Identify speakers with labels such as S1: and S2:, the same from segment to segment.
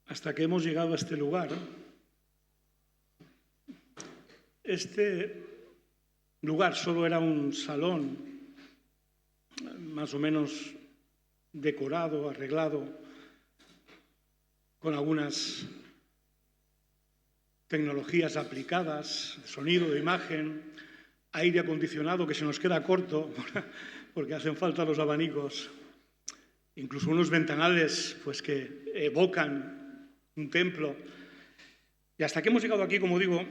S1: hasta que hemos llegado a este lugar. Este lugar solo era un salón más o menos decorado, arreglado, con algunas tecnologías aplicadas, sonido, de imagen, aire acondicionado que se nos queda corto porque hacen falta los abanicos, incluso unos ventanales pues, que evocan un templo. Y hasta que hemos llegado aquí, como digo,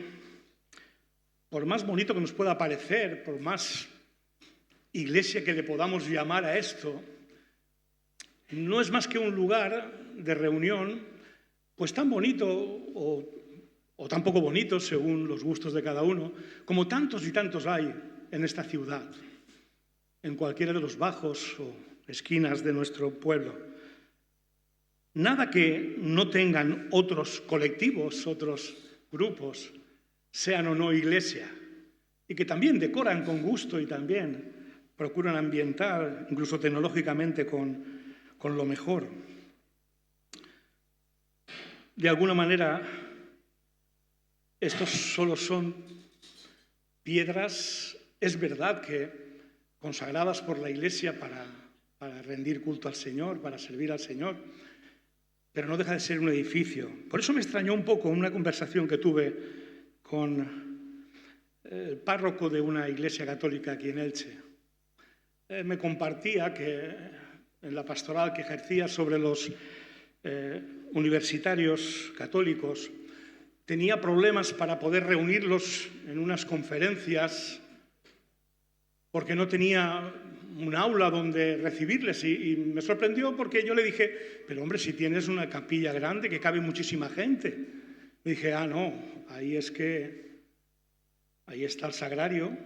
S1: por más bonito que nos pueda parecer, por más iglesia que le podamos llamar a esto, no es más que un lugar de reunión, pues tan bonito o tan poco bonito, según los gustos de cada uno, como tantos y tantos hay en esta ciudad, en cualquiera de los bajos o esquinas de nuestro pueblo. Nada que no tengan otros colectivos, otros grupos, sean o no iglesia, y que también decoran con gusto y también procuran ambientar, incluso tecnológicamente, con lo mejor. De alguna manera, estos solo son piedras, es verdad que consagradas por la Iglesia para rendir culto al Señor, para servir al Señor, pero no deja de ser un edificio. Por eso me extrañó un poco una conversación que tuve con el párroco de una iglesia católica aquí en Elche. Me compartía que en la pastoral que ejercía sobre los universitarios católicos tenía problemas para poder reunirlos en unas conferencias porque no tenía un aula donde recibirles y me sorprendió porque yo le dije, pero hombre, si tienes una capilla grande que cabe muchísima gente. Le dije, no, ahí está el sagrario,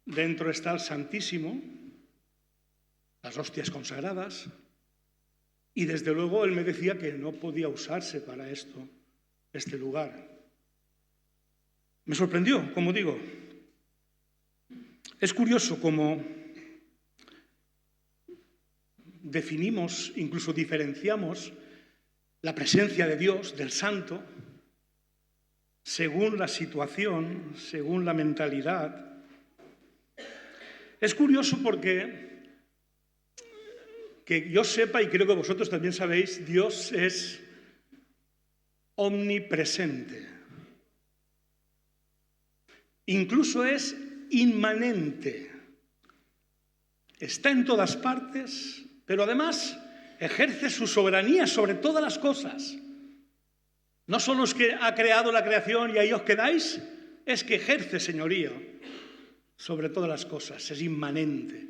S1: dentro está el Santísimo, las hostias consagradas, y desde luego él me decía que no podía usarse para esto, este lugar. Me sorprendió, como digo. Es curioso cómo definimos, incluso diferenciamos la presencia de Dios, del Santo, según la situación, según la mentalidad. Es curioso porque, que yo sepa, y creo que vosotros también sabéis, Dios es omnipresente. Incluso es inmanente. Está en todas partes, pero además ejerce su soberanía sobre todas las cosas. No solo es que ha creado la creación y ahí os quedáis, es que ejerce señorío sobre todas las cosas, es inmanente.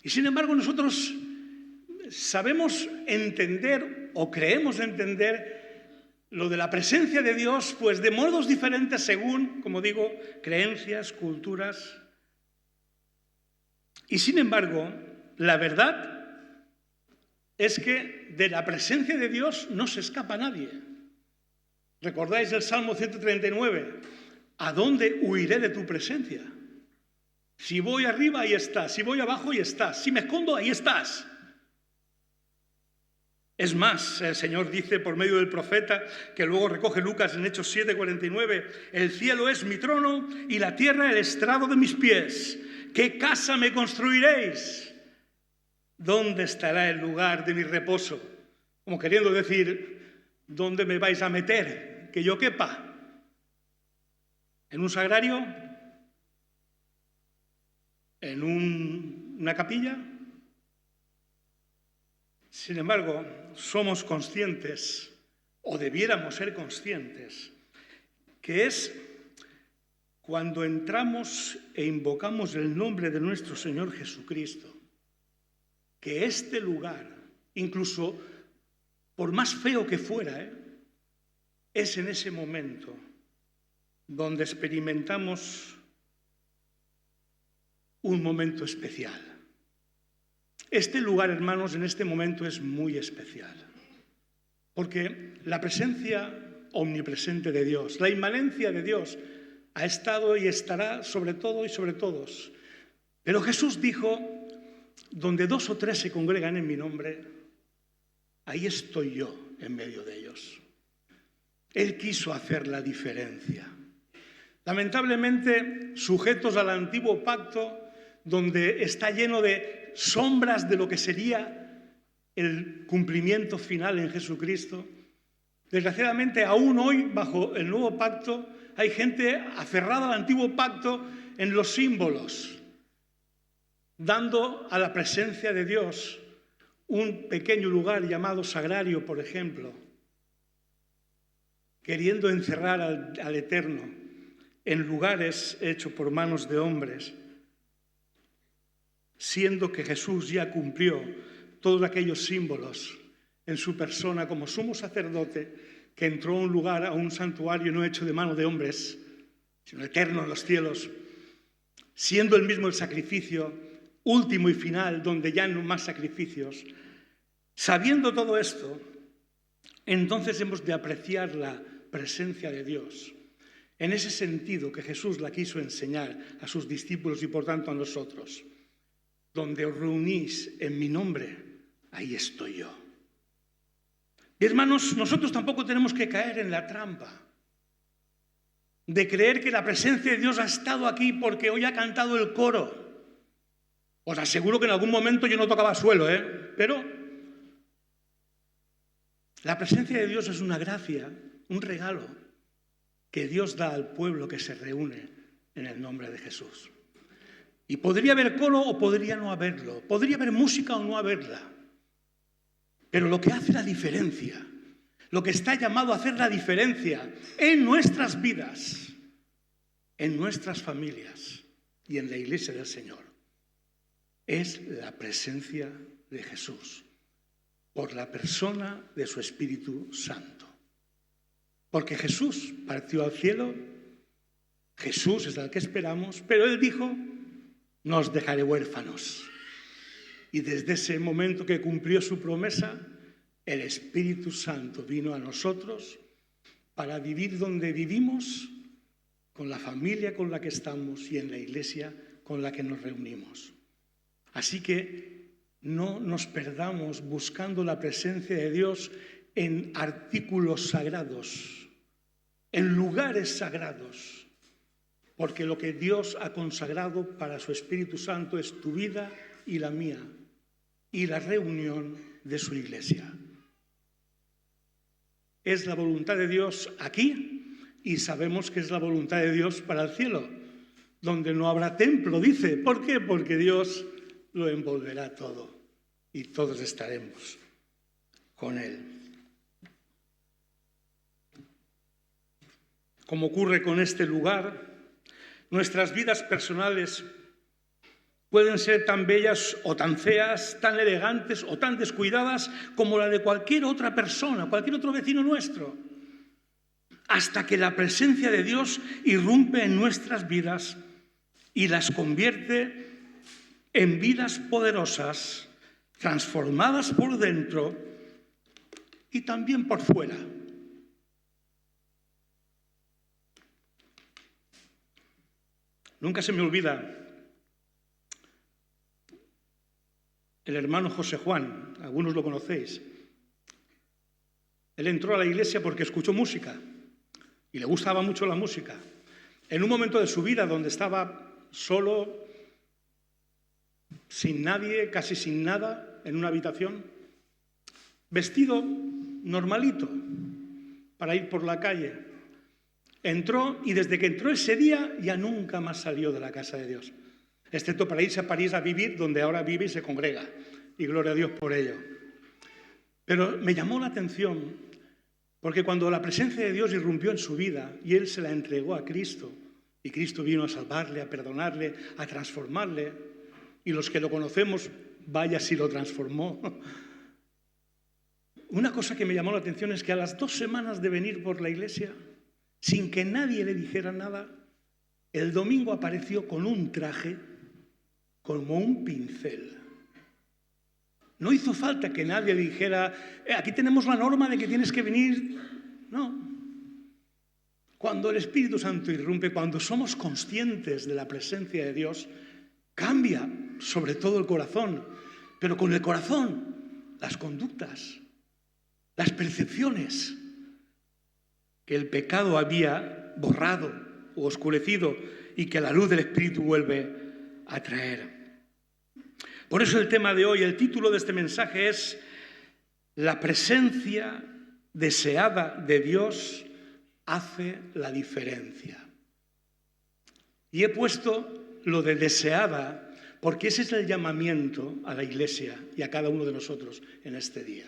S1: Y sin embargo nosotros sabemos entender o creemos entender lo de la presencia de Dios pues de modos diferentes según, como digo, creencias, culturas. Y sin embargo, la verdad es que de la presencia de Dios no se escapa nadie. ¿Recordáis el Salmo 139? ¿A dónde huiré de tu presencia? Si voy arriba, ahí estás. Si voy abajo, ahí estás. Si me escondo, ahí estás. Es más, el Señor dice por medio del profeta, que luego recoge Lucas en Hechos 7:49, el cielo es mi trono y la tierra el estrado de mis pies. ¿Qué casa me construiréis? ¿Dónde estará el lugar de mi reposo? Como queriendo decir, ¿dónde me vais a meter? Que yo quepa. ¿En un sagrario? ¿En una capilla? Sin embargo, somos conscientes, o debiéramos ser conscientes, que es cuando entramos e invocamos el nombre de nuestro Señor Jesucristo, que este lugar, incluso por más feo que fuera, es en ese momento donde experimentamos un momento especial. Este lugar, hermanos, en este momento es muy especial, porque la presencia omnipresente de Dios, la inmanencia de Dios, ha estado y estará sobre todo y sobre todos. Pero Jesús dijo, donde 2 o 3 se congregan en mi nombre, ahí estoy yo en medio de ellos. Él quiso hacer la diferencia. Lamentablemente, sujetos al antiguo pacto, donde está lleno de sombras de lo que sería el cumplimiento final en Jesucristo, desgraciadamente aún hoy, bajo el nuevo pacto, hay gente aferrada al antiguo pacto en los símbolos, dando a la presencia de Dios un pequeño lugar llamado sagrario, por ejemplo, queriendo encerrar al Eterno en lugares hechos por manos de hombres, siendo que Jesús ya cumplió todos aquellos símbolos en su persona como sumo sacerdote que entró a un lugar, a un santuario no hecho de mano de hombres, sino eterno en los cielos, siendo él mismo el sacrificio último y final, donde ya no más sacrificios. Sabiendo todo esto, entonces hemos de apreciar la presencia de Dios en ese sentido que Jesús la quiso enseñar a sus discípulos y por tanto a nosotros. Donde os reunís en mi nombre, ahí estoy yo. Y hermanos, nosotros tampoco tenemos que caer en la trampa de creer que la presencia de Dios ha estado aquí porque hoy ha cantado el coro. Os aseguro que en algún momento yo no tocaba suelo, pero la presencia de Dios es una gracia, un regalo que Dios da al pueblo que se reúne en el nombre de Jesús. Y podría haber coro o podría no haberlo, podría haber música o no haberla. Pero lo que hace la diferencia, lo que está llamado a hacer la diferencia en nuestras vidas, en nuestras familias y en la iglesia del Señor, es la presencia de Jesús, por la persona de su Espíritu Santo. Porque Jesús partió al cielo, Jesús es al que esperamos, pero Él dijo, no os dejaré huérfanos. Y desde ese momento que cumplió su promesa, el Espíritu Santo vino a nosotros para vivir donde vivimos, con la familia con la que estamos y en la iglesia con la que nos reunimos. Así que no nos perdamos buscando la presencia de Dios en artículos sagrados, en lugares sagrados, porque lo que Dios ha consagrado para su Espíritu Santo es tu vida y la mía, y la reunión de su iglesia. Es la voluntad de Dios aquí, y sabemos que es la voluntad de Dios para el cielo, donde no habrá templo, dice. ¿Por qué? Porque Dios lo envolverá todo, y todos estaremos con Él. Como ocurre con este lugar, nuestras vidas personales pueden ser tan bellas o tan feas, tan elegantes o tan descuidadas como la de cualquier otra persona, cualquier otro vecino nuestro, hasta que la presencia de Dios irrumpe en nuestras vidas y las convierte en vidas poderosas, transformadas por dentro y también por fuera. Nunca se me olvida el hermano José Juan, algunos lo conocéis. Él entró a la iglesia porque escuchó música y le gustaba mucho la música. En un momento de su vida donde estaba solo, sin nadie, casi sin nada, en una habitación, vestido normalito para ir por la calle. Entró y desde que entró ese día ya nunca más salió de la casa de Dios, excepto para irse a París a vivir, donde ahora vive y se congrega, y gloria a Dios por ello. Pero me llamó la atención, porque cuando la presencia de Dios irrumpió en su vida y él se la entregó a Cristo, y Cristo vino a salvarle, a perdonarle, a transformarle, y los que lo conocemos, vaya si lo transformó. Una cosa que me llamó la atención es que a las 2 semanas de venir por la iglesia, sin que nadie le dijera nada, el domingo apareció con un traje como un pincel. No hizo falta que nadie le dijera, aquí tenemos la norma de que tienes que venir. No. Cuando el Espíritu Santo irrumpe, cuando somos conscientes de la presencia de Dios, cambia sobre todo el corazón, pero con el corazón las conductas, las percepciones que el pecado había borrado o oscurecido y que la luz del Espíritu vuelve a traer. Por eso el tema de hoy, el título de este mensaje es La presencia deseada de Dios hace la diferencia. Y he puesto lo de deseada porque ese es el llamamiento a la Iglesia y a cada uno de nosotros en este día.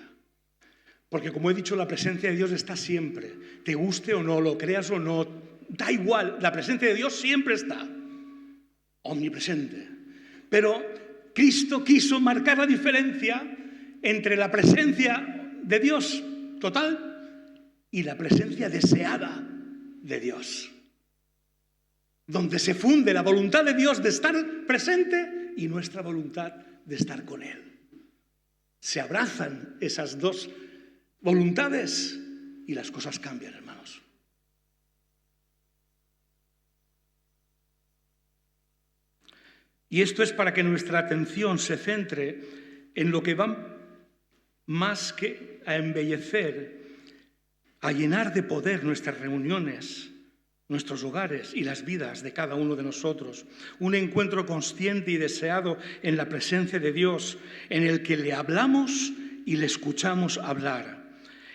S1: Porque como he dicho, la presencia de Dios está siempre. Te guste o no, lo creas o no, da igual, la presencia de Dios siempre está. Omnipresente. Pero Cristo quiso marcar la diferencia entre la presencia de Dios total y la presencia deseada de Dios. Donde se funde la voluntad de Dios de estar presente y nuestra voluntad de estar con Él. Se abrazan esas dos voluntades y las cosas cambian, hermanos. Y esto es para que nuestra atención se centre en lo que va más que a embellecer, a llenar de poder nuestras reuniones, nuestros hogares y las vidas de cada uno de nosotros. Un encuentro consciente y deseado en la presencia de Dios, en el que le hablamos y le escuchamos hablar,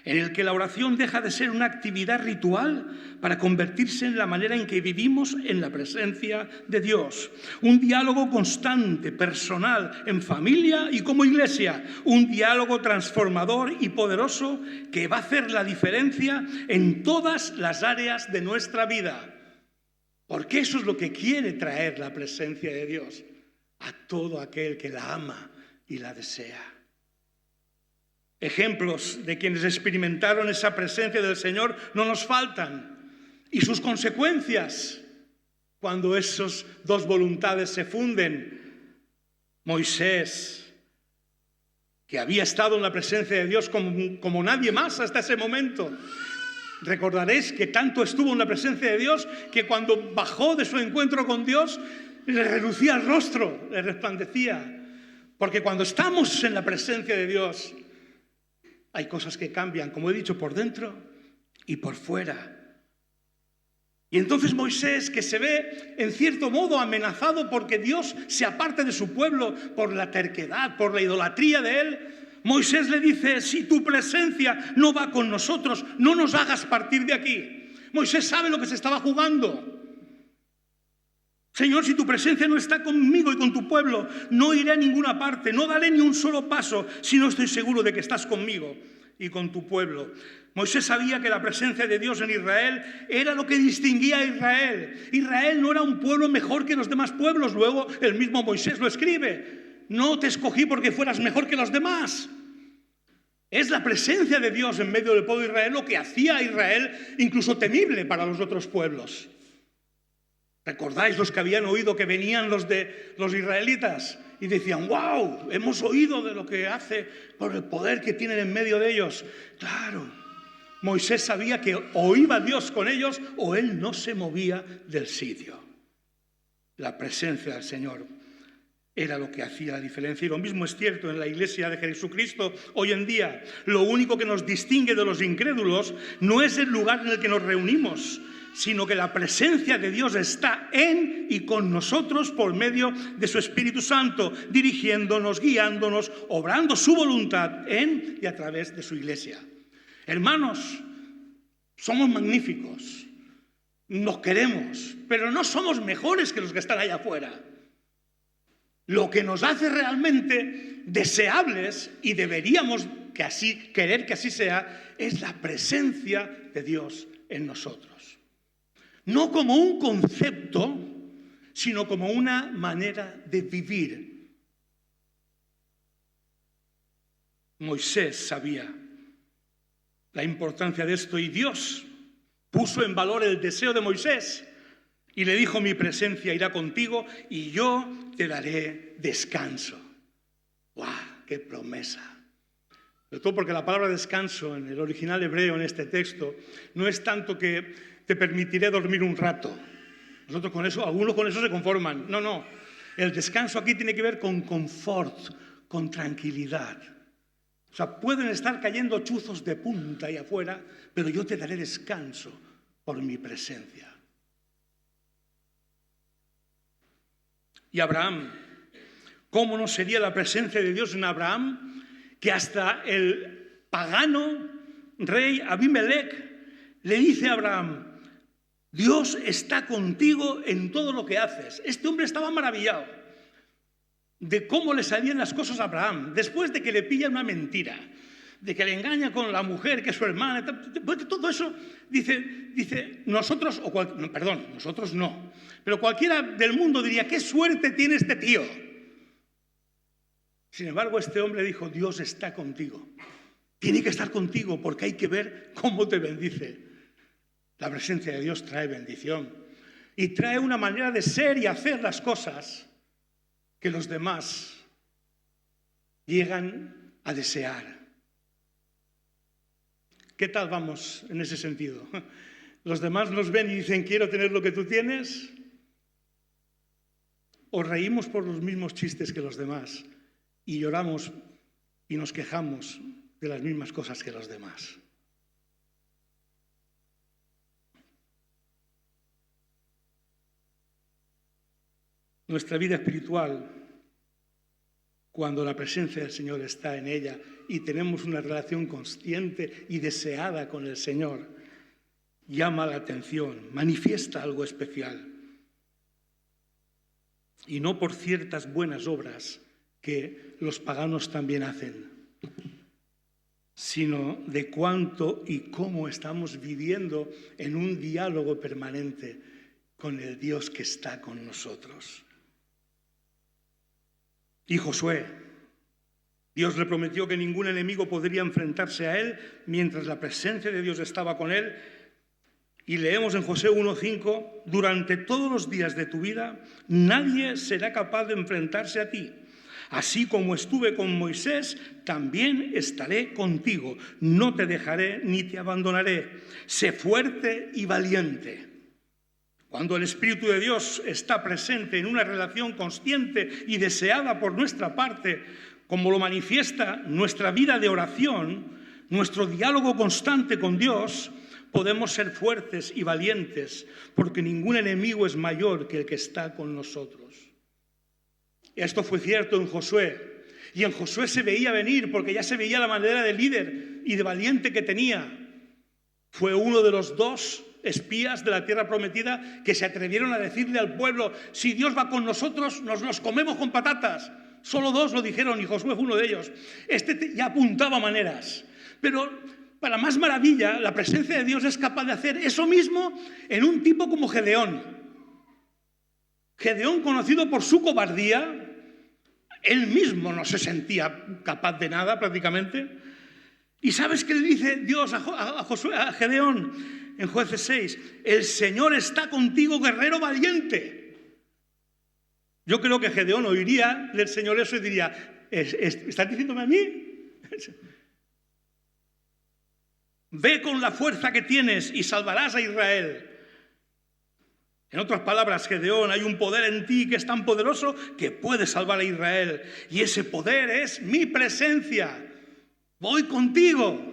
S1: en el que la oración deja de ser una actividad ritual para convertirse en la manera en que vivimos en la presencia de Dios. Un diálogo constante, personal, en familia y como iglesia. Un diálogo transformador y poderoso que va a hacer la diferencia en todas las áreas de nuestra vida. Porque eso es lo que quiere traer la presencia de Dios a todo aquel que la ama y la desea. Ejemplos de quienes experimentaron esa presencia del Señor no nos faltan. Y sus consecuencias cuando esas dos voluntades se funden. Moisés, que había estado en la presencia de Dios como nadie más hasta ese momento. Recordaréis que tanto estuvo en la presencia de Dios que cuando bajó de su encuentro con Dios le relucía el rostro, le resplandecía. Porque cuando estamos en la presencia de Dios hay cosas que cambian, como he dicho, por dentro y por fuera. Y entonces Moisés, que se ve en cierto modo amenazado porque Dios se aparte de su pueblo por la terquedad, por la idolatría de él, Moisés le dice: si tu presencia no va con nosotros, no nos hagas partir de aquí. Moisés sabe lo que se estaba jugando. Señor, si tu presencia no está conmigo y con tu pueblo, no iré a ninguna parte, no daré ni un solo paso si no estoy seguro de que estás conmigo y con tu pueblo. Moisés sabía que la presencia de Dios en Israel era lo que distinguía a Israel. Israel no era un pueblo mejor que los demás pueblos. Luego el mismo Moisés lo escribe: no te escogí porque fueras mejor que los demás. Es la presencia de Dios en medio del pueblo de Israel lo que hacía a Israel incluso temible para los otros pueblos. ¿Recordáis los que habían oído que venían los israelitas y decían: wow, hemos oído de lo que hace por el poder que tienen en medio de ellos? Claro, Moisés sabía que o iba Dios con ellos o él no se movía del sitio. La presencia del Señor era lo que hacía la diferencia. Y lo mismo es cierto en la Iglesia de Jesucristo hoy en día. Lo único que nos distingue de los incrédulos no es el lugar en el que nos reunimos, sino que la presencia de Dios está en y con nosotros por medio de su Espíritu Santo, dirigiéndonos, guiándonos, obrando su voluntad en y a través de su Iglesia. Hermanos, somos magníficos, nos queremos, pero no somos mejores que los que están allá afuera. Lo que nos hace realmente deseables, y deberíamos querer que así sea, es la presencia de Dios en nosotros. No como un concepto, sino como una manera de vivir. Moisés sabía la importancia de esto y Dios puso en valor el deseo de Moisés y le dijo: mi presencia irá contigo y yo te daré descanso. ¡Guau! ¡Qué promesa! Sobre todo porque la palabra descanso en el original hebreo, en este texto, no es tanto que te permitiré dormir un rato. Nosotros con eso, algunos con eso se conforman. No. El descanso aquí tiene que ver con confort, con tranquilidad. O sea, pueden estar cayendo chuzos de punta y afuera, pero yo te daré descanso por mi presencia. Y Abraham, ¿cómo no sería la presencia de Dios en Abraham? Que hasta el pagano rey Abimelech le dice a Abraham: Dios está contigo en todo lo que haces. Este hombre estaba maravillado de cómo le salían las cosas a Abraham, después de que le pilla una mentira, de que le engaña con la mujer que es su hermana, después de todo eso, dice nosotros, nosotros no, pero cualquiera del mundo diría: qué suerte tiene este tío. Sin embargo, este hombre dijo: Dios está contigo. Tiene que estar contigo porque hay que ver cómo te bendice. La presencia de Dios trae bendición y trae una manera de ser y hacer las cosas que los demás llegan a desear. ¿Qué tal vamos en ese sentido? ¿Los demás nos ven y dicen: quiero tener lo que tú tienes? ¿O reímos por los mismos chistes que los demás y lloramos y nos quejamos de las mismas cosas que los demás? Nuestra vida espiritual, cuando la presencia del Señor está en ella y tenemos una relación consciente y deseada con el Señor, llama la atención, manifiesta algo especial. Y no por ciertas buenas obras que los paganos también hacen, sino de cuánto y cómo estamos viviendo en un diálogo permanente con el Dios que está con nosotros. Y Josué, Dios le prometió que ningún enemigo podría enfrentarse a él mientras la presencia de Dios estaba con él. Y leemos en Josué 1:5: durante todos los días de tu vida nadie será capaz de enfrentarse a ti. Así como estuve con Moisés, también estaré contigo. No te dejaré ni te abandonaré. Sé fuerte y valiente. Cuando el Espíritu de Dios está presente en una relación consciente y deseada por nuestra parte, como lo manifiesta nuestra vida de oración, nuestro diálogo constante con Dios, podemos ser fuertes y valientes, porque ningún enemigo es mayor que el que está con nosotros. Esto fue cierto en Josué, y en Josué se veía venir, porque ya se veía la manera de líder y de valiente que tenía. Fue uno de los 2 espías de la tierra prometida que se atrevieron a decirle al pueblo: si Dios va con nosotros, nos los comemos con patatas. Solo 2 lo dijeron y Josué fue uno de ellos. Ya apuntaba maneras. Pero para más maravilla, la presencia de Dios es capaz de hacer eso mismo en un tipo como Gedeón. Gedeón, conocido por su cobardía, él mismo no se sentía capaz de nada prácticamente. ¿Y sabes qué le dice Dios a Gedeón? En Jueces 6, el Señor está contigo, guerrero valiente. Yo creo que Gedeón oiría del Señor eso y diría: ¿estás diciéndome a mí? Ve con la fuerza que tienes y salvarás a Israel. En otras palabras, Gedeón, hay un poder en ti que es tan poderoso que puede salvar a Israel. Y ese poder es mi presencia. Voy contigo.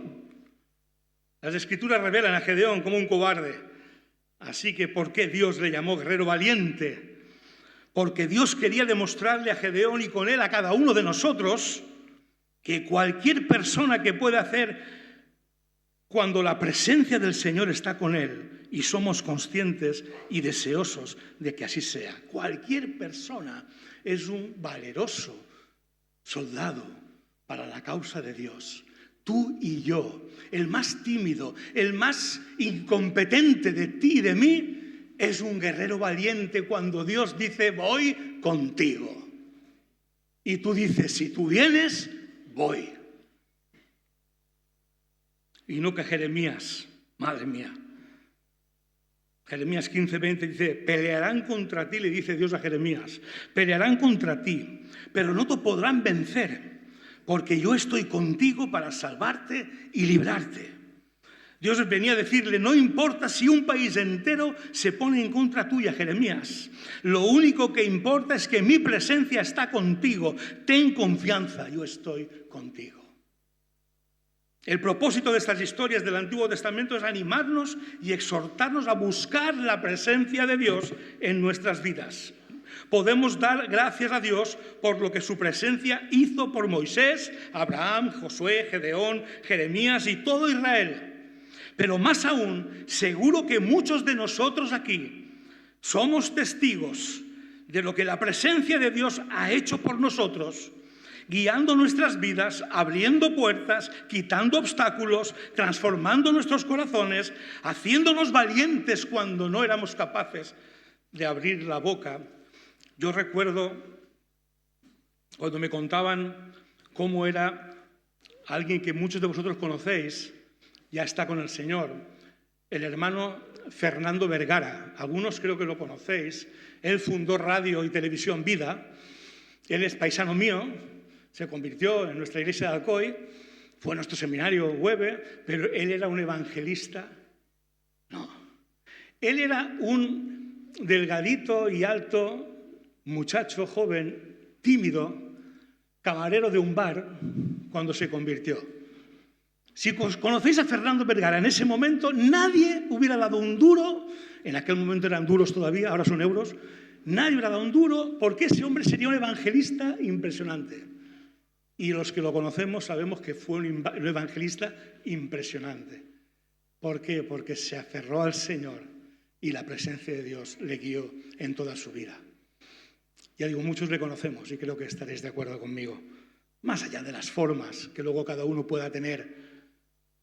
S1: Las Escrituras revelan a Gedeón como un cobarde. Así que, ¿por qué Dios le llamó guerrero valiente? Porque Dios quería demostrarle a Gedeón y con él a cada uno de nosotros que cualquier persona que pueda hacer cuando la presencia del Señor está con él y somos conscientes y deseosos de que así sea, cualquier persona es un valeroso soldado para la causa de Dios. Tú y yo, el más tímido, el más incompetente de ti y de mí, es un guerrero valiente cuando Dios dice: voy contigo. Y tú dices: si tú vienes, voy. Y no que Jeremías, madre mía. Jeremías 15:20 dice: pelearán contra ti, le dice Dios a Jeremías, pelearán contra ti, pero no te podrán vencer, porque yo estoy contigo para salvarte y librarte. Dios venía a decirle: no importa si un país entero se pone en contra tuya, Jeremías. Lo único que importa es que mi presencia está contigo. Ten confianza, yo estoy contigo. El propósito de estas historias del Antiguo Testamento es animarnos y exhortarnos a buscar la presencia de Dios en nuestras vidas. Podemos dar gracias a Dios por lo que su presencia hizo por Moisés, Abraham, Josué, Gedeón, Jeremías y todo Israel. Pero más aún, seguro que muchos de nosotros aquí somos testigos de lo que la presencia de Dios ha hecho por nosotros, guiando nuestras vidas, abriendo puertas, quitando obstáculos, transformando nuestros corazones, haciéndonos valientes cuando no éramos capaces de abrir la boca. Yo recuerdo cuando me contaban cómo era alguien que muchos de vosotros conocéis, ya está con el Señor, el hermano Fernando Vergara. Algunos creo que lo conocéis. Él fundó Radio y Televisión Vida. Él es paisano mío, se convirtió en nuestra iglesia de Alcoy, fue a nuestro seminario Webe, pero él era un evangelista. No, él era un delgadito y alto muchacho joven, tímido, camarero de un bar cuando se convirtió. Si conocéis a Fernando Vergara en ese momento, nadie hubiera dado un duro, en aquel momento eran duros todavía, ahora son euros, nadie hubiera dado un duro porque ese hombre sería un evangelista impresionante. Y los que lo conocemos sabemos que fue un evangelista impresionante. ¿Por qué? Porque se aferró al Señor y la presencia de Dios le guió en toda su vida. Ya digo, muchos le conocemos y creo que estaréis de acuerdo conmigo. Más allá de las formas que luego cada uno pueda tener,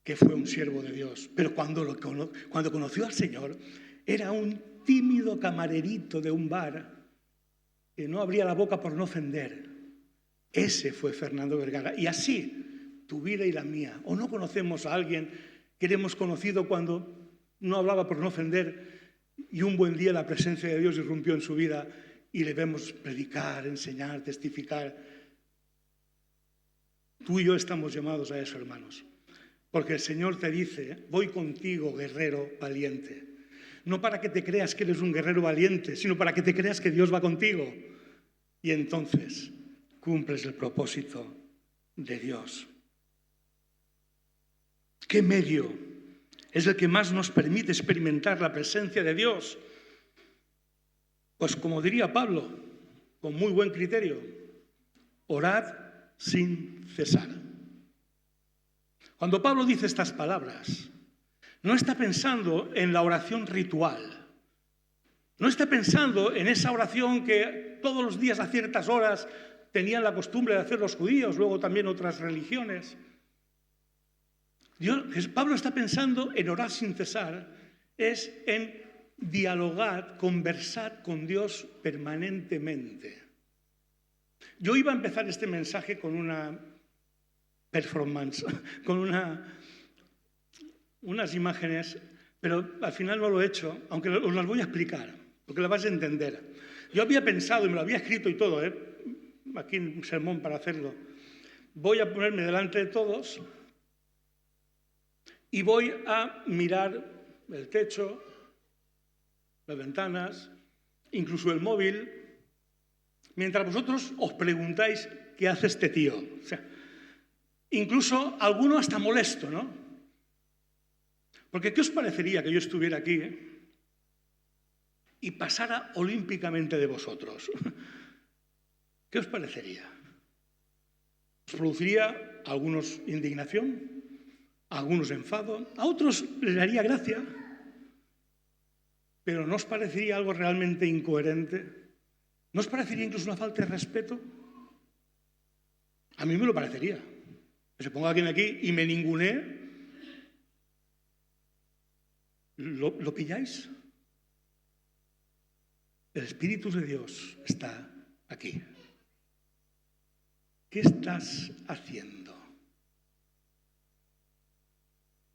S1: que fue un siervo de Dios. Pero cuando conoció al Señor, era un tímido camarerito de un bar que no abría la boca por no ofender. Ese fue Fernando Vergara. Y así, tu vida y la mía. ¿O no conocemos a alguien que le hemos conocido cuando no hablaba por no ofender y un buen día la presencia de Dios irrumpió en su vida y le vemos predicar, enseñar, testificar? Tú y yo estamos llamados a eso, hermanos. Porque el Señor te dice, voy contigo, guerrero valiente. No para que te creas que eres un guerrero valiente, sino para que te creas que Dios va contigo. Y entonces cumples el propósito de Dios. ¿Qué medio es el que más nos permite experimentar la presencia de Dios? Pues como diría Pablo, con muy buen criterio, orad sin cesar. Cuando Pablo dice estas palabras, no está pensando en la oración ritual. No está pensando en esa oración que todos los días a ciertas horas tenían la costumbre de hacer los judíos, luego también otras religiones. Pablo está pensando en orar sin cesar, es en dialogar, conversar con Dios permanentemente. Yo iba a empezar este mensaje con una performance, con unas imágenes, pero al final no lo he hecho, aunque os las voy a explicar, porque las vais a entender. Yo había pensado, y me lo había escrito y todo, aquí en un sermón para hacerlo. Voy a ponerme delante de todos y voy a mirar el techo, las ventanas, incluso el móvil, mientras vosotros os preguntáis qué hace este tío. O sea, incluso alguno hasta molesto, ¿no? Porque ¿qué os parecería que yo estuviera aquí y pasara olímpicamente de vosotros? ¿Qué os parecería? ¿Os produciría a algunos indignación? ¿A algunos enfado? ¿A otros les daría gracia? ¿Pero no os parecería algo realmente incoherente? ¿No os parecería incluso una falta de respeto? A mí me lo parecería. Que se ponga alguien aquí y me ningunee. ¿Lo pilláis? El Espíritu de Dios está aquí. ¿Qué estás haciendo?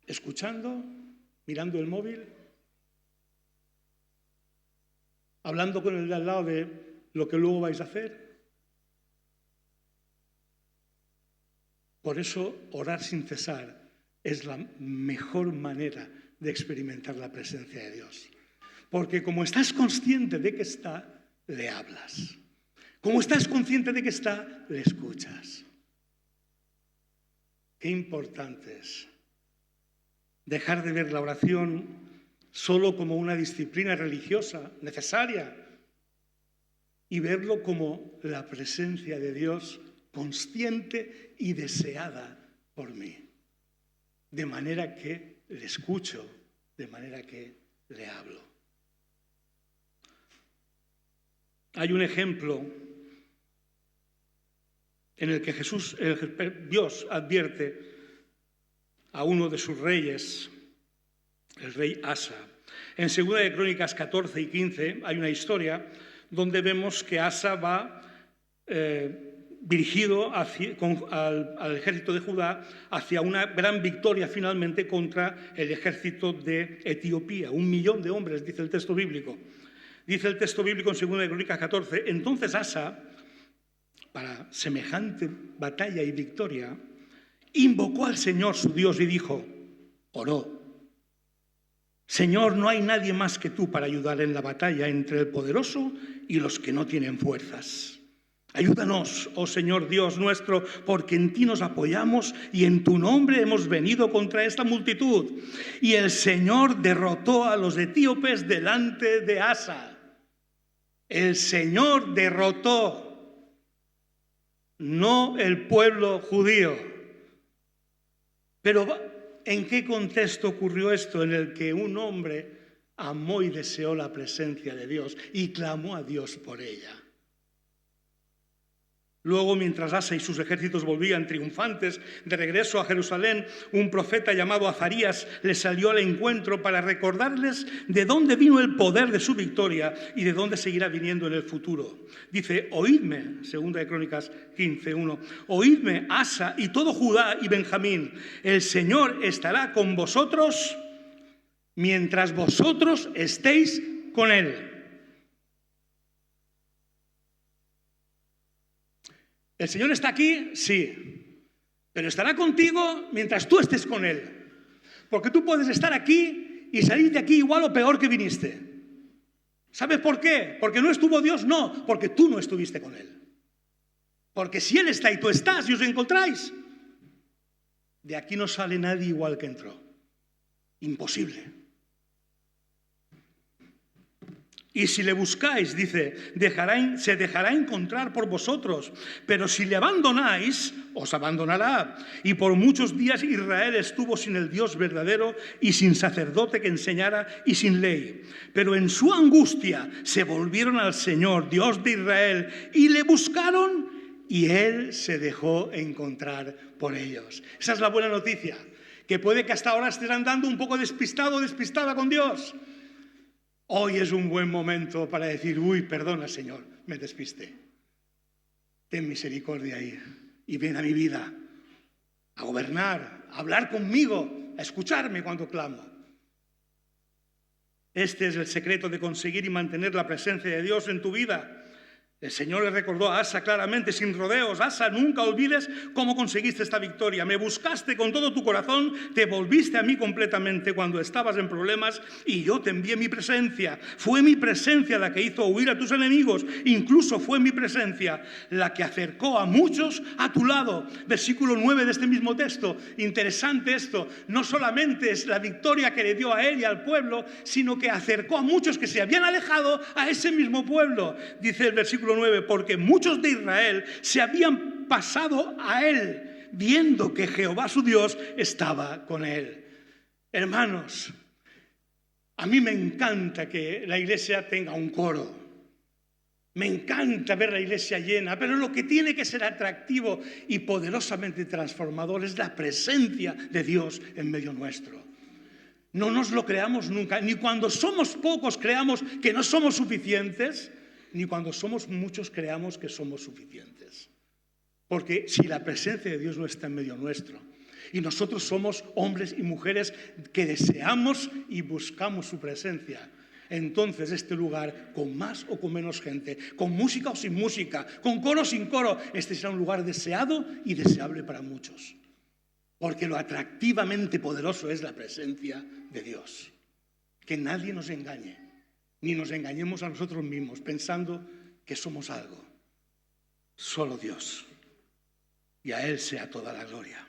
S1: ¿Escuchando? ¿Mirando el móvil? ¿Hablando con el de al lado de lo que luego vais a hacer? Por eso, orar sin cesar es la mejor manera de experimentar la presencia de Dios. Porque como estás consciente de que está, le hablas. Como estás consciente de que está, le escuchas. qué importante es dejar de ver la oración solo como una disciplina religiosa necesaria y verlo como la presencia de Dios consciente y deseada por mí. De manera que le escucho, de manera que le hablo. Hay un ejemplo en el que Dios advierte a uno de sus reyes, el rey Asa. En 2 de Crónicas 14 y 15 hay una historia donde vemos que Asa va dirigido al ejército de Judá hacia una gran victoria finalmente contra el ejército de Etiopía. 1 millón de hombres, dice el texto bíblico. Dice el texto bíblico en 2 de Crónicas 14, entonces Asa, para semejante batalla y victoria, invocó al Señor su Dios y dijo, oró, Señor, no hay nadie más que tú para ayudar en la batalla entre el poderoso y los que no tienen fuerzas. Ayúdanos, oh Señor Dios nuestro, porque en ti nos apoyamos y en tu nombre hemos venido contra esta multitud. Y el Señor derrotó a los etíopes delante de Asa. El Señor derrotó, no el pueblo judío. Pero ¿en qué contexto ocurrió esto? En el que un hombre amó y deseó la presencia de Dios y clamó a Dios por ella. Luego, mientras Asa y sus ejércitos volvían triunfantes de regreso a Jerusalén, un profeta llamado Azarías les salió al encuentro para recordarles de dónde vino el poder de su victoria y de dónde seguirá viniendo en el futuro. Dice, oídme, 2 de Crónicas 15:1, oídme, Asa y todo Judá y Benjamín, el Señor estará con vosotros mientras vosotros estéis con Él. ¿El Señor está aquí? Sí. Pero estará contigo mientras tú estés con Él. Porque tú puedes estar aquí y salir de aquí igual o peor que viniste. ¿Sabes por qué? ¿Porque no estuvo Dios? No, porque tú no estuviste con Él. Porque si Él está y tú estás y os encontráis, de aquí no sale nadie igual que entró. Imposible. Y si le buscáis, dice, se dejará encontrar por vosotros. Pero si le abandonáis, os abandonará. Y por muchos días Israel estuvo sin el Dios verdadero y sin sacerdote que enseñara y sin ley. Pero en su angustia se volvieron al Señor, Dios de Israel, y le buscaron y Él se dejó encontrar por ellos. Esa es la buena noticia, que puede que hasta ahora estés andando un poco despistado o despistada con Dios. Hoy es un buen momento para decir, uy, perdona, Señor, me despisté. Ten misericordia y ven a mi vida a gobernar, a hablar conmigo, a escucharme cuando clamo. Este es el secreto de conseguir y mantener la presencia de Dios en tu vida. El Señor le recordó a Asa claramente, sin rodeos, Asa, nunca olvides cómo conseguiste esta victoria. Me buscaste con todo tu corazón, te volviste a mí completamente cuando estabas en problemas y yo te envié mi presencia. Fue mi presencia la que hizo huir a tus enemigos, incluso fue mi presencia la que acercó a muchos a tu lado. Versículo 9 de este mismo texto. Interesante esto, no solamente es la victoria que le dio a él y al pueblo, sino que acercó a muchos que se habían alejado a ese mismo pueblo. Dice el versículo 9, porque muchos de Israel se habían pasado a él, viendo que Jehová su Dios estaba con él. Hermanos, a mí me encanta que la iglesia tenga un coro. Me encanta ver la iglesia llena, pero lo que tiene que ser atractivo y poderosamente transformador es la presencia de Dios en medio nuestro. No nos lo creamos nunca, ni cuando somos pocos creamos que no somos suficientes, ni cuando somos muchos creamos que somos suficientes. Porque si la presencia de Dios no está en medio nuestro, y nosotros somos hombres y mujeres que deseamos y buscamos su presencia, entonces este lugar, con más o con menos gente, con música o sin música, con coro o sin coro, este será un lugar deseado y deseable para muchos. Porque lo atractivamente poderoso es la presencia de Dios. Que nadie nos engañe. Ni nos engañemos a nosotros mismos pensando que somos algo. Solo Dios. Y a Él sea toda la gloria.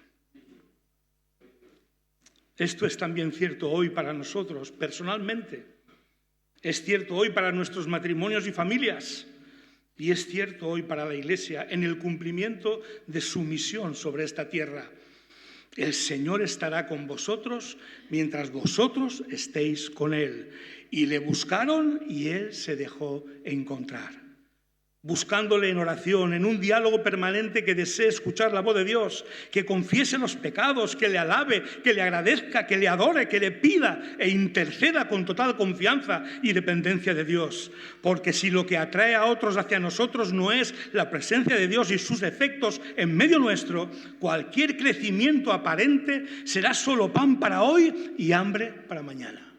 S1: Esto es también cierto hoy para nosotros personalmente. Es cierto hoy para nuestros matrimonios y familias. Y es cierto hoy para la Iglesia en el cumplimiento de su misión sobre esta tierra. El Señor estará con vosotros mientras vosotros estéis con Él. Y le buscaron y Él se dejó encontrar. Buscándole en oración, en un diálogo permanente que desee escuchar la voz de Dios, que confiese los pecados, que le alabe, que le agradezca, que le adore, que le pida e interceda con total confianza y dependencia de Dios. Porque si lo que atrae a otros hacia nosotros no es la presencia de Dios y sus efectos en medio nuestro, cualquier crecimiento aparente será solo pan para hoy y hambre para mañana.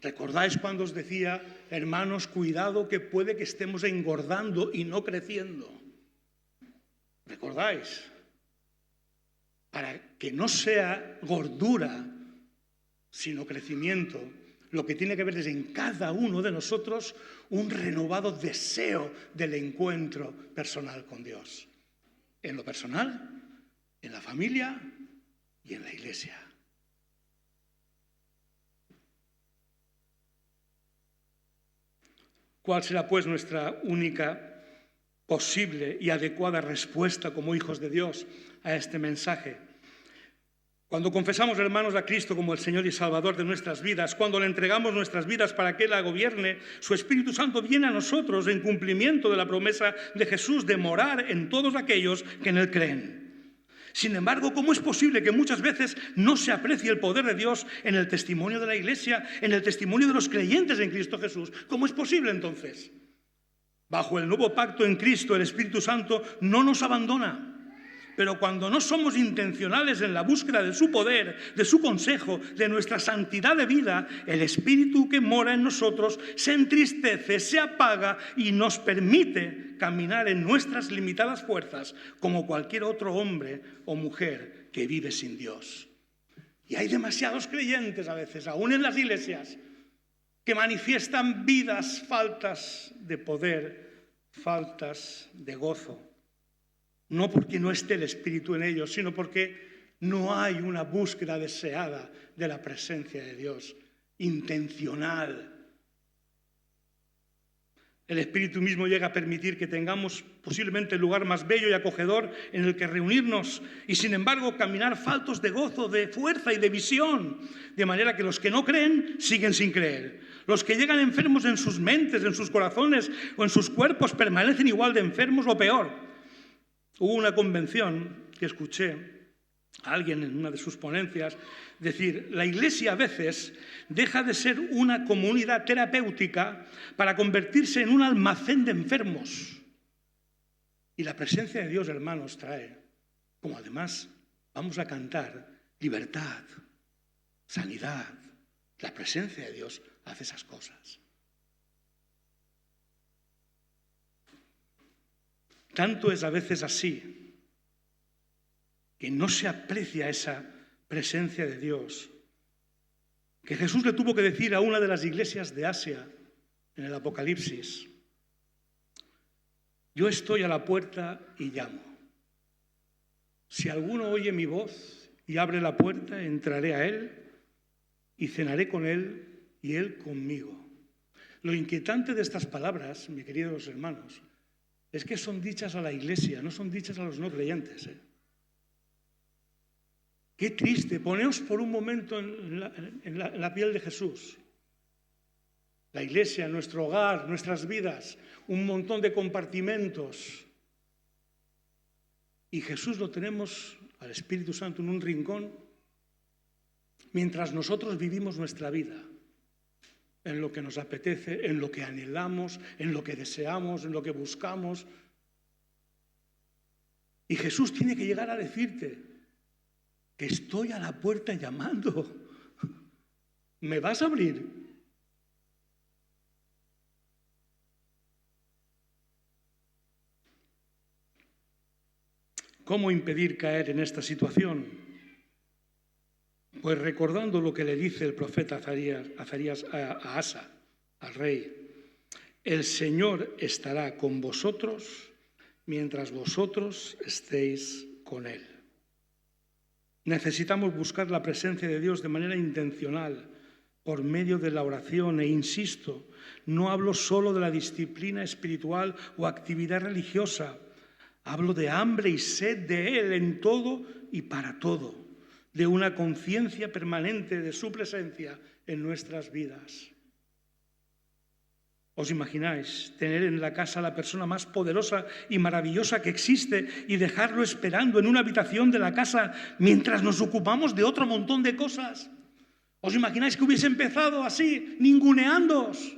S1: ¿Recordáis cuando os decía, hermanos, cuidado que puede que estemos engordando y no creciendo? ¿Recordáis? Para que no sea gordura, sino crecimiento, lo que tiene que ver es en cada uno de nosotros un renovado deseo del encuentro personal con Dios. En lo personal, en la familia y en la Iglesia. ¿Cuál será, pues, nuestra única posible y adecuada respuesta como hijos de Dios a este mensaje? Cuando confesamos, hermanos, a Cristo como el Señor y Salvador de nuestras vidas, cuando le entregamos nuestras vidas para que Él la gobierne, su Espíritu Santo viene a nosotros en cumplimiento de la promesa de Jesús de morar en todos aquellos que en Él creen. Sin embargo, ¿cómo es posible que muchas veces no se aprecie el poder de Dios en el testimonio de la Iglesia, en el testimonio de los creyentes en Cristo Jesús? ¿Cómo es posible entonces? Bajo el nuevo pacto en Cristo, el Espíritu Santo no nos abandona. Pero cuando no somos intencionales en la búsqueda de su poder, de su consejo, de nuestra santidad de vida, el Espíritu que mora en nosotros se entristece, se apaga y nos permite caminar en nuestras limitadas fuerzas como cualquier otro hombre o mujer que vive sin Dios. Y hay demasiados creyentes a veces, aún en las iglesias, que manifiestan vidas faltas de poder, faltas de gozo. No porque no esté el Espíritu en ellos, sino porque no hay una búsqueda deseada de la presencia de Dios, intencional. El Espíritu mismo llega a permitir que tengamos posiblemente el lugar más bello y acogedor en el que reunirnos y, sin embargo, caminar faltos de gozo, de fuerza y de visión, de manera que los que no creen siguen sin creer. Los que llegan enfermos en sus mentes, en sus corazones o en sus cuerpos permanecen igual de enfermos o peor. Hubo una convención que escuché a alguien en una de sus ponencias decir, la Iglesia a veces deja de ser una comunidad terapéutica para convertirse en un almacén de enfermos. Y la presencia de Dios, hermanos, trae, como además vamos a cantar, libertad, sanidad. La presencia de Dios hace esas cosas. Tanto es a veces así que no se aprecia esa presencia de Dios, que Jesús le tuvo que decir a una de las iglesias de Asia en el Apocalipsis, yo estoy a la puerta y llamo. Si alguno oye mi voz y abre la puerta, entraré a él y cenaré con él y él conmigo. Lo inquietante de estas palabras, mis queridos hermanos, es que son dichas a la Iglesia, no son dichas a los no creyentes. Qué triste, poneos por un momento en la piel de Jesús. La Iglesia, nuestro hogar, nuestras vidas, un montón de compartimentos. Y Jesús lo tenemos, al Espíritu Santo, en un rincón, mientras nosotros vivimos nuestra vida. En lo que nos apetece, en lo que anhelamos, en lo que deseamos, en lo que buscamos. Y Jesús tiene que llegar a decirte que estoy a la puerta llamando. ¿Me vas a abrir? ¿Cómo impedir caer en esta situación? Pues recordando lo que le dice el profeta Azarías a Asa, al rey, el Señor estará con vosotros mientras vosotros estéis con Él. Necesitamos buscar la presencia de Dios de manera intencional, por medio de la oración. E insisto, no hablo solo de la disciplina espiritual o actividad religiosa. Hablo de hambre y sed de Él en todo y para todo, de una conciencia permanente de su presencia en nuestras vidas. ¿Os imagináis tener en la casa a la persona más poderosa y maravillosa que existe y dejarlo esperando en una habitación de la casa mientras nos ocupamos de otro montón de cosas? ¿Os imagináis que hubiese empezado así, ninguneándoos?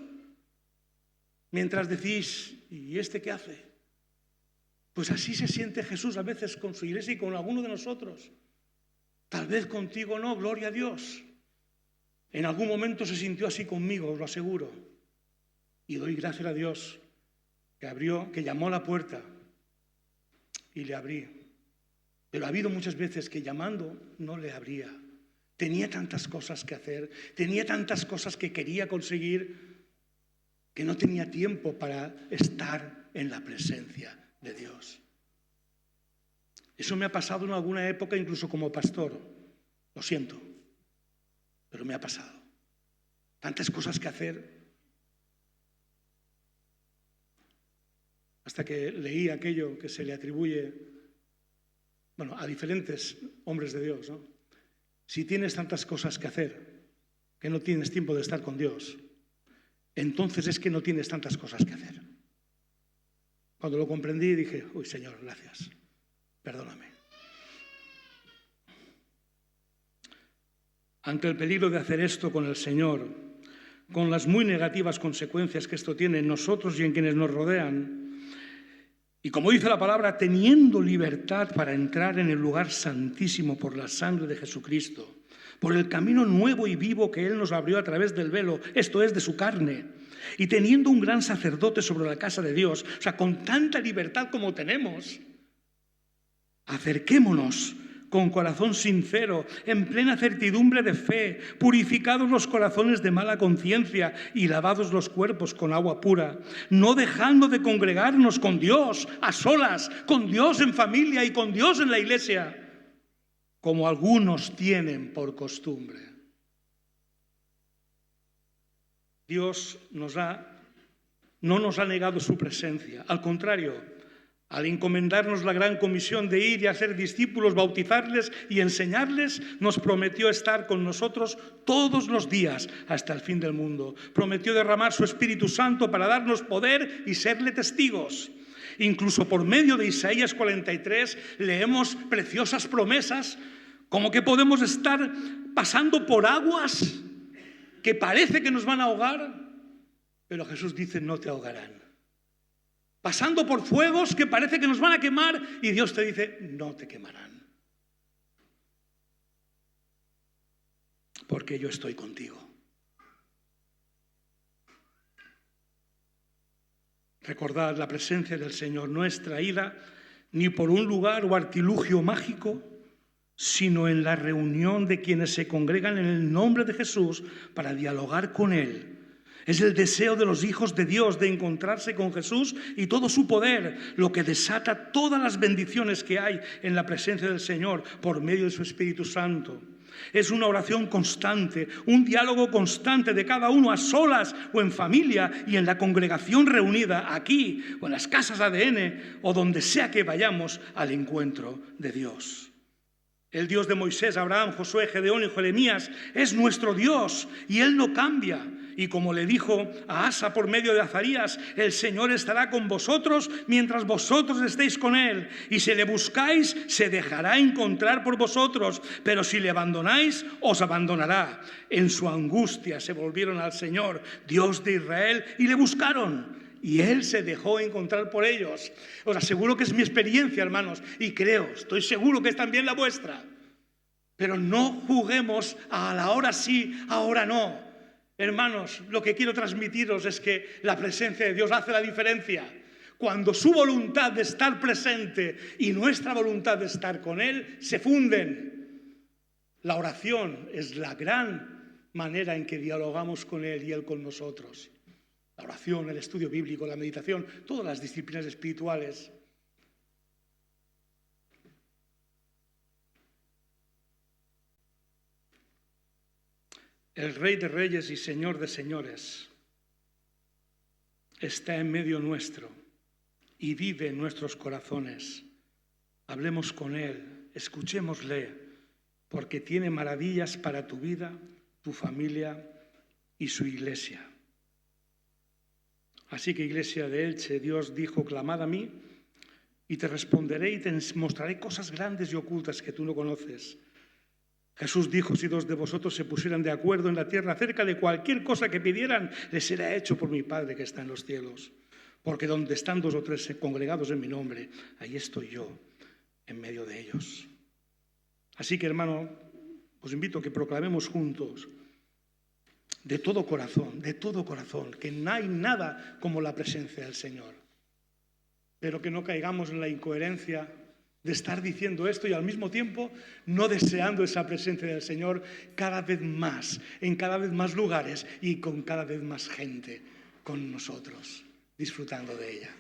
S1: Mientras decís, ¿y este qué hace? Pues así se siente Jesús a veces con su iglesia y con alguno de nosotros. Tal vez contigo no, gloria a Dios. En algún momento se sintió así conmigo, os lo aseguro. Y doy gracias a Dios que llamó a la puerta y le abrí. Pero ha habido muchas veces que llamando no le abría. Tenía tantas cosas que hacer, tenía tantas cosas que quería conseguir, que no tenía tiempo para estar en la presencia de Dios. Eso me ha pasado en alguna época, incluso como pastor. Lo siento, pero me ha pasado. Tantas cosas que hacer. Hasta que leí aquello que se le atribuye, a diferentes hombres de Dios, ¿no? Si tienes tantas cosas que hacer, que no tienes tiempo de estar con Dios, entonces es que no tienes tantas cosas que hacer. Cuando lo comprendí dije, uy, Señor, gracias, perdóname. Ante el peligro de hacer esto con el Señor, con las muy negativas consecuencias que esto tiene en nosotros y en quienes nos rodean, y como dice la palabra, teniendo libertad para entrar en el lugar santísimo por la sangre de Jesucristo, por el camino nuevo y vivo que Él nos abrió a través del velo, esto es, de su carne, y teniendo un gran sacerdote sobre la casa de Dios, o sea, con tanta libertad como tenemos, acerquémonos con corazón sincero, en plena certidumbre de fe, purificados los corazones de mala conciencia y lavados los cuerpos con agua pura, no dejando de congregarnos con Dios a solas, con Dios en familia y con Dios en la iglesia, como algunos tienen por costumbre. Dios no nos ha negado su presencia, al contrario, al encomendarnos la gran comisión de ir y hacer discípulos, bautizarles y enseñarles, nos prometió estar con nosotros todos los días hasta el fin del mundo. Prometió derramar su Espíritu Santo para darnos poder y serle testigos. Incluso por medio de Isaías 43 leemos preciosas promesas, como que podemos estar pasando por aguas que parece que nos van a ahogar, pero Jesús dice, no te ahogarán. Pasando por fuegos que parece que nos van a quemar y Dios te dice, no te quemarán. Porque yo estoy contigo. Recordad, la presencia del Señor no es traída ni por un lugar o artilugio mágico, sino en la reunión de quienes se congregan en el nombre de Jesús para dialogar con Él. Es el deseo de los hijos de Dios de encontrarse con Jesús y todo su poder, lo que desata todas las bendiciones que hay en la presencia del Señor por medio de su Espíritu Santo. Es una oración constante, un diálogo constante de cada uno a solas o en familia y en la congregación reunida aquí o en las casas ADN o donde sea que vayamos al encuentro de Dios. El Dios de Moisés, Abraham, Josué, Gedeón y Jeremías es nuestro Dios y Él no cambia. Y como le dijo a Asa por medio de Azarías, el Señor estará con vosotros mientras vosotros estéis con Él. Y si le buscáis, se dejará encontrar por vosotros. Pero si le abandonáis, os abandonará. En su angustia se volvieron al Señor, Dios de Israel, y le buscaron. Y Él se dejó encontrar por ellos. Os aseguro que es mi experiencia, hermanos, y estoy seguro que es también la vuestra. Pero no juguemos a la hora sí, ahora no. Hermanos, lo que quiero transmitiros es que la presencia de Dios hace la diferencia. Cuando su voluntad de estar presente y nuestra voluntad de estar con Él se funden. La oración es la gran manera en que dialogamos con Él y Él con nosotros. La oración, el estudio bíblico, la meditación, todas las disciplinas espirituales. el Rey de Reyes y Señor de Señores, está en medio nuestro y vive en nuestros corazones. Hablemos con Él, escuchémosle, porque tiene maravillas para tu vida, tu familia y su iglesia. Así que, iglesia de Elche, Dios dijo: clamad a mí y te responderé y te mostraré cosas grandes y ocultas que tú no conoces. Jesús dijo: si dos de vosotros se pusieran de acuerdo en la tierra acerca de cualquier cosa que pidieran, les será hecho por mi Padre que está en los cielos. Porque donde están 2 o 3 congregados en mi nombre, ahí estoy yo, en medio de ellos. Así que, hermano, os invito a que proclamemos juntos, de todo corazón, que no hay nada como la presencia del Señor. Pero que no caigamos en la incoherencia de estar diciendo esto y al mismo tiempo no deseando esa presencia del Señor cada vez más, en cada vez más lugares y con cada vez más gente con nosotros, disfrutando de ella.